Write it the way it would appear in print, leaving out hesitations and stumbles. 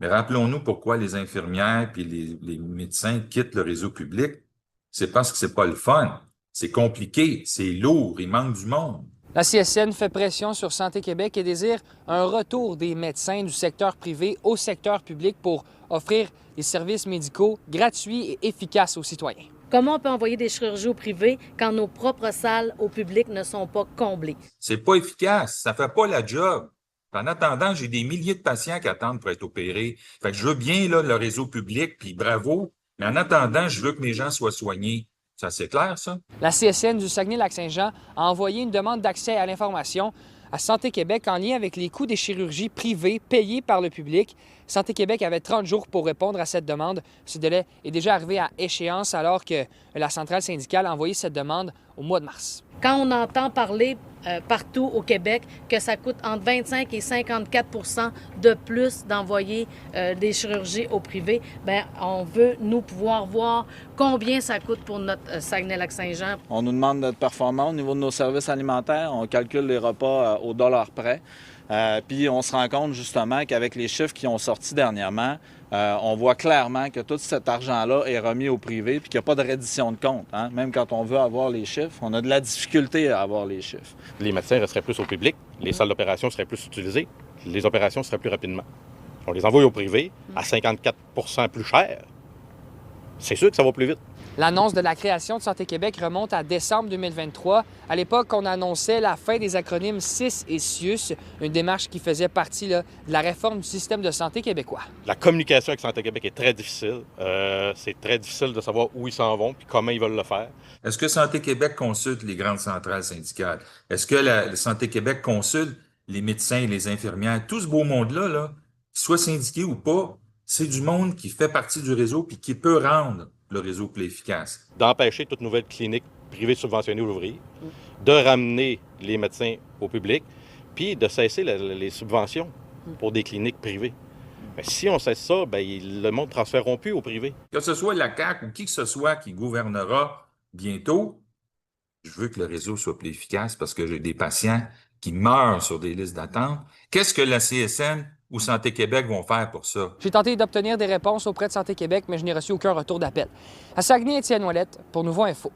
Mais rappelons-nous pourquoi les infirmières puis les médecins quittent le réseau public. C'est parce que c'est pas le fun. C'est compliqué, c'est lourd, il manque du monde. La CSN fait pression sur Santé Québec et désire un retour des médecins du secteur privé au secteur public pour offrir des services médicaux gratuits et efficaces aux citoyens. Comment on peut envoyer des chirurgies au privé quand nos propres salles au public ne sont pas comblées? C'est pas efficace, ça fait pas la job. En attendant, j'ai des milliers de patients qui attendent pour être opérés. Fait que je veux bien là, le réseau public, puis bravo, mais en attendant, je veux que mes gens soient soignés. Ça, c'est clair, ça? La CSN du Saguenay-Lac-Saint-Jean a envoyé une demande d'accès à l'information à Santé Québec en lien avec les coûts des chirurgies privées payées par le public. Santé Québec avait 30 jours pour répondre à cette demande. Ce délai est déjà arrivé à échéance alors que la centrale syndicale a envoyé cette demande au mois de mars. Quand on entend parler partout au Québec que ça coûte entre 25 et 54 de plus d'envoyer des chirurgies au privé, bien, on veut, nous, pouvoir voir combien ça coûte pour notre Saguenay-Lac-Saint-Jean. On nous demande d'être performants au niveau de nos services alimentaires. On calcule les repas au dollar près. Puis on se rend compte justement qu'avec les chiffres qui ont sorti dernièrement, on voit clairement que tout cet argent-là est remis au privé puis qu'il n'y a pas de reddition de compte. Hein? Même quand on veut avoir les chiffres, on a de la difficulté à avoir les chiffres. Les médecins resteraient plus au public, les salles d'opération seraient plus utilisées, les opérations seraient plus rapidement. On les envoie au privé à 54 plus cher. C'est sûr que ça va plus vite. L'annonce de la création de Santé Québec remonte à décembre 2023. À l'époque, on annonçait la fin des acronymes CIS et CIUS, une démarche qui faisait partie de la réforme du système de santé québécois. La communication avec Santé Québec est très difficile. C'est très difficile de savoir où ils s'en vont et comment ils veulent le faire. Est-ce que Santé Québec consulte les grandes centrales syndicales? Est-ce que la Santé Québec consulte les médecins et les infirmières? Tout ce beau monde-là, là, qu'ils soient syndiqués ou pas, c'est du monde qui fait partie du réseau puis qui peut rendre le réseau plus efficace. D'empêcher toute nouvelle clinique privée subventionnée ou ouvrière, de ramener les médecins au public, puis de cesser les subventions pour des cliniques privées. Mais si on cesse ça, bien, le monde ne transférera plus au privé. Que ce soit la CAQ ou qui que ce soit qui gouvernera bientôt, je veux que le réseau soit plus efficace parce que j'ai des patients qui meurent sur des listes d'attente. Qu'est-ce que la CSN ou Santé Québec vont faire pour ça? J'ai tenté d'obtenir des réponses auprès de Santé Québec, mais je n'ai reçu aucun retour d'appel. À Saguenay, Étienne Ouellette, pour Nouveau Info.